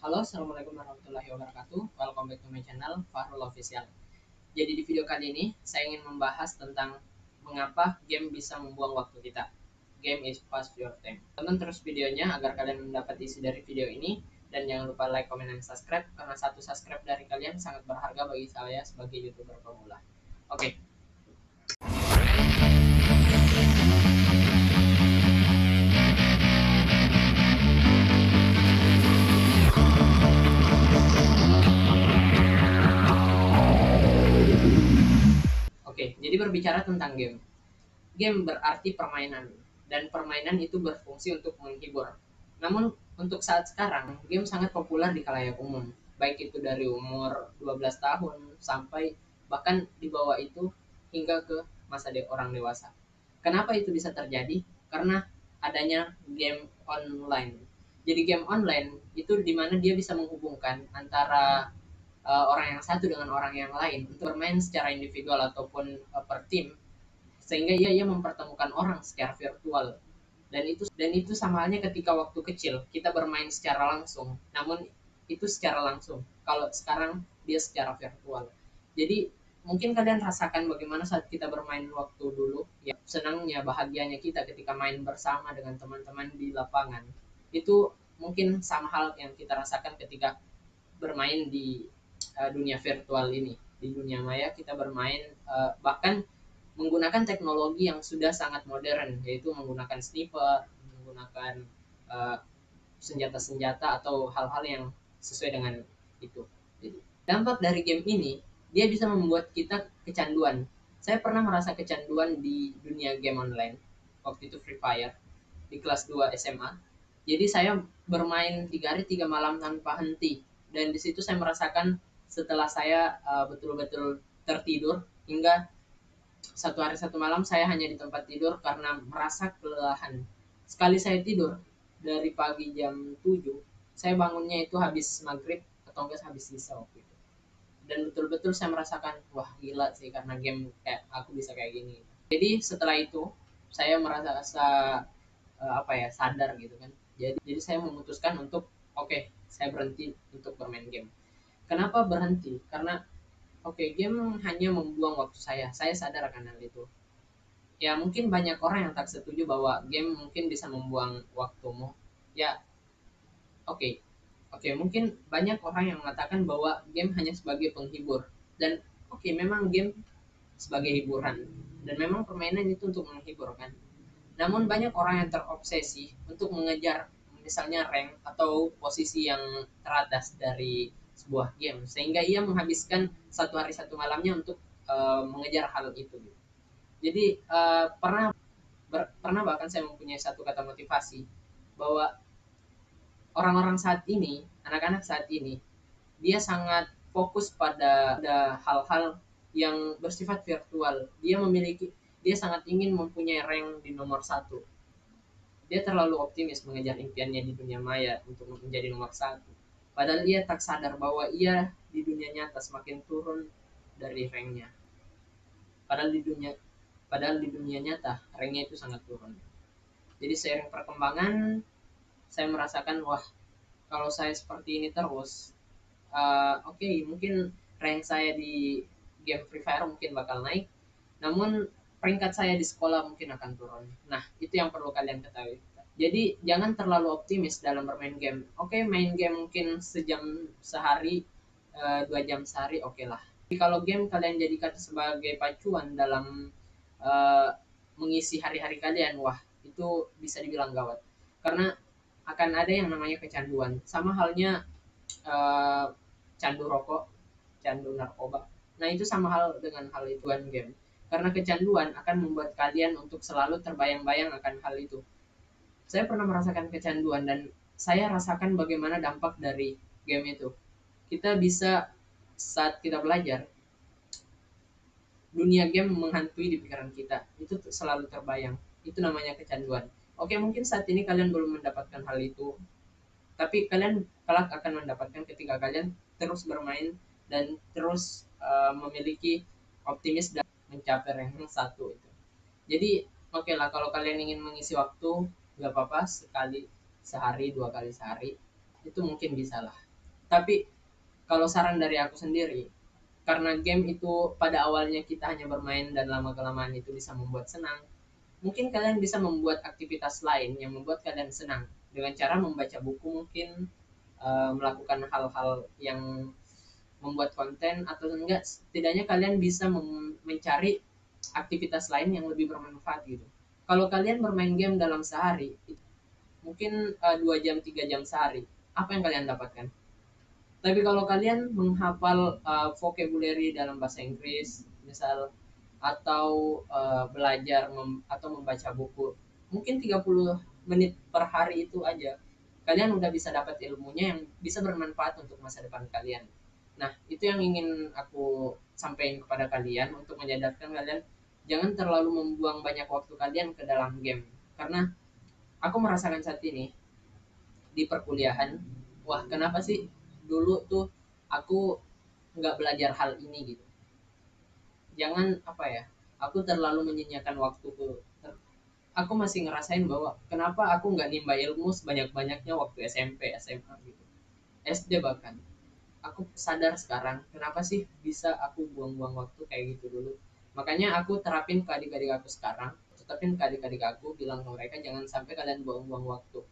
Halo, assalamualaikum warahmatullahi wabarakatuh. Welcome back to my channel, Fahrul Official. Jadi di video kali ini, saya ingin membahas tentang mengapa game bisa membuang waktu kita. Game is past your time. Tonton terus videonya agar kalian mendapat isi dari video ini. Dan jangan lupa like, comment, dan subscribe. Karena satu subscribe dari kalian sangat berharga bagi saya sebagai YouTuber pemula. Oke. Oke, jadi berbicara tentang game. Game berarti permainan, dan permainan itu berfungsi untuk menghibur. Namun, untuk saat sekarang, game sangat populer di khalayak umum, baik itu dari umur 12 tahun sampai bahkan di bawah itu hingga ke orang dewasa. Kenapa itu bisa terjadi? Karena adanya game online. Jadi game online itu dimana dia bisa menghubungkan antara orang yang satu dengan orang yang lain untuk bermain secara individual ataupun per tim, sehingga ia mempertemukan orang secara virtual. Dan itu sama halnya ketika waktu kecil kita bermain secara langsung, namun itu secara langsung. Kalau sekarang dia secara virtual. Jadi mungkin kalian rasakan bagaimana saat kita bermain waktu dulu, ya senangnya, bahagianya kita ketika main bersama dengan teman-teman di lapangan. Itu mungkin sama hal yang kita rasakan ketika bermain di dunia virtual ini. Di dunia maya kita bermain, bahkan menggunakan teknologi yang sudah sangat modern, yaitu menggunakan sniper, menggunakan uh, senjata-senjata atau hal-hal yang sesuai dengan itu. Jadi, dampak dari game ini, dia bisa membuat kita kecanduan. Saya pernah merasa kecanduan di dunia game online, waktu itu Free Fire, di kelas 2 SMA. Jadi saya bermain 3 hari 3 malam tanpa henti. Dan di situ saya merasakan setelah saya betul-betul tertidur, hingga satu hari satu malam saya hanya di tempat tidur karena merasa kelelahan. Sekali saya tidur dari pagi jam 7, saya bangunnya itu habis maghrib atau enggak habis sisa waktu itu. Dan betul-betul saya merasakan, wah gila sih karena game kayak aku bisa kayak gini. Jadi setelah itu saya merasa apa ya, sadar gitu kan. Jadi saya memutuskan untuk oke, saya berhenti untuk bermain game. Kenapa berhenti? Karena oke, game hanya membuang waktu saya. Saya sadar akan hal itu. Ya mungkin banyak orang yang tak setuju bahwa game mungkin bisa membuang waktumu. Ya oke, oke, mungkin banyak orang yang mengatakan bahwa game hanya sebagai penghibur. Dan oke, memang game sebagai hiburan. Dan memang permainan itu untuk menghibur kan. Namun banyak orang yang terobsesi untuk mengejar misalnya rank atau posisi yang teratas dari sebuah game, sehingga ia menghabiskan satu hari satu malamnya untuk mengejar hal itu. Jadi pernah bahkan saya mempunyai satu kata motivasi bahwa orang-orang saat ini, anak-anak saat ini, dia sangat fokus pada hal-hal yang bersifat virtual. Dia sangat ingin mempunyai rank di nomor satu. Dia terlalu optimis mengejar impiannya di dunia maya untuk menjadi nomor satu. Padahal ia tak sadar bahwa ia di dunia nyata semakin turun dari ranknya. Padahal di dunia nyata ranknya itu sangat turun. Jadi seiring perkembangan, saya merasakan wah, kalau saya seperti ini terus, oke, mungkin rank saya di game Free Fire mungkin bakal naik, namun peringkat saya di sekolah mungkin akan turun. Nah, itu yang perlu kalian ketahui. Jadi jangan terlalu optimis dalam bermain game. Oke, main game mungkin sejam sehari, 2 jam sehari, oke lah. Tapi kalau game kalian jadikan sebagai pacuan dalam uh, mengisi hari-hari kalian, wah itu bisa dibilang gawat. Karena akan ada yang namanya kecanduan. Sama halnya uh, candu rokok, candu narkoba. Nah itu sama hal dengan hal itu kan game. Karena kecanduan akan membuat kalian untuk selalu terbayang-bayang akan hal itu. Saya pernah merasakan kecanduan dan saya rasakan bagaimana dampak dari game itu. Kita bisa saat kita belajar, dunia game menghantui di pikiran kita. Itu selalu terbayang. Itu namanya kecanduan. Oke, mungkin saat ini kalian belum mendapatkan hal itu, tapi kalian kelak akan mendapatkan ketika kalian terus bermain dan terus memiliki optimis dan mencapai rank satu itu. Jadi oke lah, kalau kalian ingin mengisi waktu, nggak apa-apa, sekali sehari, 2 kali sehari, itu mungkin bisa lah. Tapi kalau saran dari aku sendiri, karena game itu pada awalnya kita hanya bermain dan lama kelamaan itu bisa membuat senang, mungkin kalian bisa membuat aktivitas lain yang membuat kalian senang dengan cara membaca buku mungkin, melakukan hal-hal yang membuat konten, atau enggak setidaknya kalian bisa mencari aktivitas lain yang lebih bermanfaat gitu. Kalau kalian bermain game dalam sehari mungkin 2 jam 3 jam sehari, apa yang kalian dapatkan? Tapi kalau kalian menghafal vocabulary dalam bahasa Inggris misal, atau belajar atau membaca buku mungkin 30 menit per hari itu aja, kalian udah bisa dapat ilmunya yang bisa bermanfaat untuk masa depan kalian. Nah, itu yang ingin aku sampaikan kepada kalian, untuk menyadarkan kalian jangan terlalu membuang banyak waktu kalian ke dalam game. Karena aku merasakan saat ini di perkuliahan, wah kenapa sih dulu tuh aku nggak belajar hal ini gitu. Jangan apa ya, aku terlalu menyanyiakan waktuku. Aku masih ngerasain bahwa kenapa aku nggak nimba ilmu sebanyak-banyaknya waktu SMP, SMA gitu, SD bahkan. Aku sadar sekarang kenapa sih bisa aku buang-buang waktu kayak gitu dulu. Makanya aku terapin ke adik-adik aku sekarang, tetapin ke adik-adik aku, bilang ke mereka jangan sampai kalian buang-buang waktu.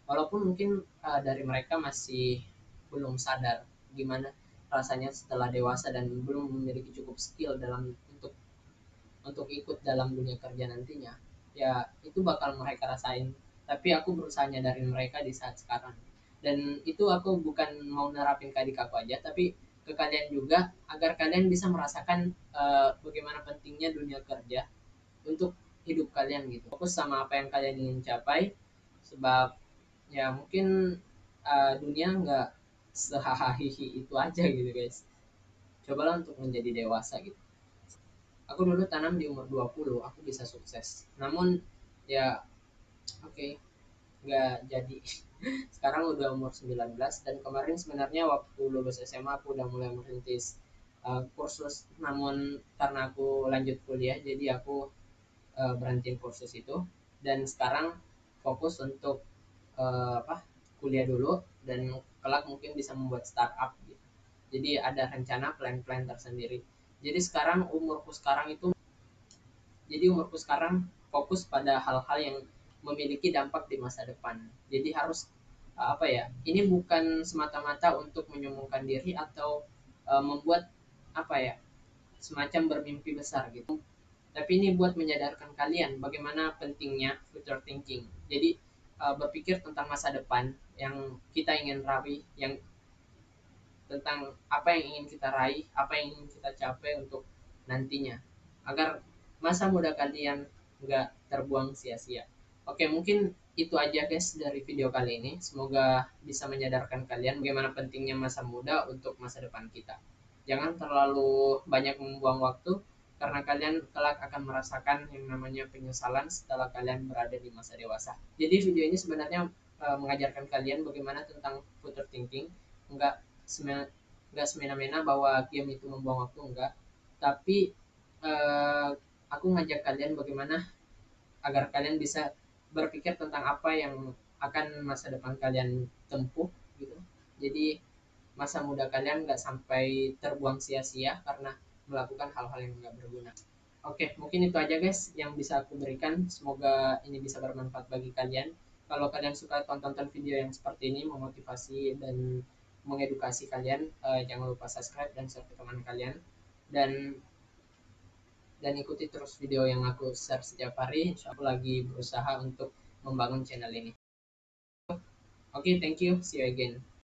Walaupun mungkin dari mereka masih belum sadar gimana rasanya setelah dewasa dan belum memiliki cukup skill dalam untuk ikut dalam dunia kerja nantinya, ya itu bakal mereka rasain. Tapi aku berusaha nyadarin mereka di saat sekarang, dan itu aku bukan mau nerapin ke adik aku aja, tapi ke kalian juga, agar kalian bisa merasakan bagaimana pentingnya dunia kerja untuk hidup kalian gitu. Fokus sama apa yang kalian ingin capai, sebab ya mungkin dunia nggak sehahaha itu aja gitu guys. Cobalah untuk menjadi dewasa gitu. Aku dulu tanam di umur 20 aku bisa sukses, namun ya oke, okay, nggak jadi. Sekarang udah umur 19, dan kemarin sebenarnya waktu lulus SMA aku udah mulai merintis kursus, namun karena aku lanjut kuliah jadi aku berhentiin kursus itu, dan sekarang fokus untuk apa, kuliah dulu, dan kelak mungkin bisa membuat startup gitu. Jadi ada rencana plan-plan tersendiri. Jadi sekarang umurku sekarang itu jadi umurku sekarang fokus pada hal-hal yang memiliki dampak di masa depan. Jadi harus apa ya? Ini bukan semata-mata untuk menyombongkan diri atau membuat apa ya? Semacam bermimpi besar gitu. Tapi ini buat menyadarkan kalian bagaimana pentingnya future thinking. Jadi berpikir tentang masa depan yang kita ingin raih, yang tentang apa yang ingin kita raih, apa yang ingin kita capai untuk nantinya, agar masa muda kalian nggak terbuang sia-sia. Oke, mungkin itu aja guys dari video kali ini. Semoga bisa menyadarkan kalian bagaimana pentingnya masa muda untuk masa depan kita. Jangan terlalu banyak membuang waktu, karena kalian kelak akan merasakan yang namanya penyesalan setelah kalian berada di masa dewasa. Jadi video ini sebenarnya mengajarkan kalian bagaimana tentang future thinking. Enggak nggak semena-mena bahwa game itu membuang waktu, enggak. Tapi eh, aku ngajak kalian bagaimana agar kalian bisa berpikir tentang apa yang akan masa depan kalian tempuh gitu. Jadi masa muda kalian nggak sampai terbuang sia-sia karena melakukan hal-hal yang nggak berguna. Oke, mungkin itu aja guys yang bisa aku berikan. Semoga ini bisa bermanfaat bagi kalian. Kalau kalian suka tonton video yang seperti ini, memotivasi dan mengedukasi kalian, jangan lupa subscribe dan share ke teman kalian. Dan ikuti terus video yang aku share setiap hari. Insya Allah aku lagi berusaha untuk membangun channel ini. Oke, thank you. See you again.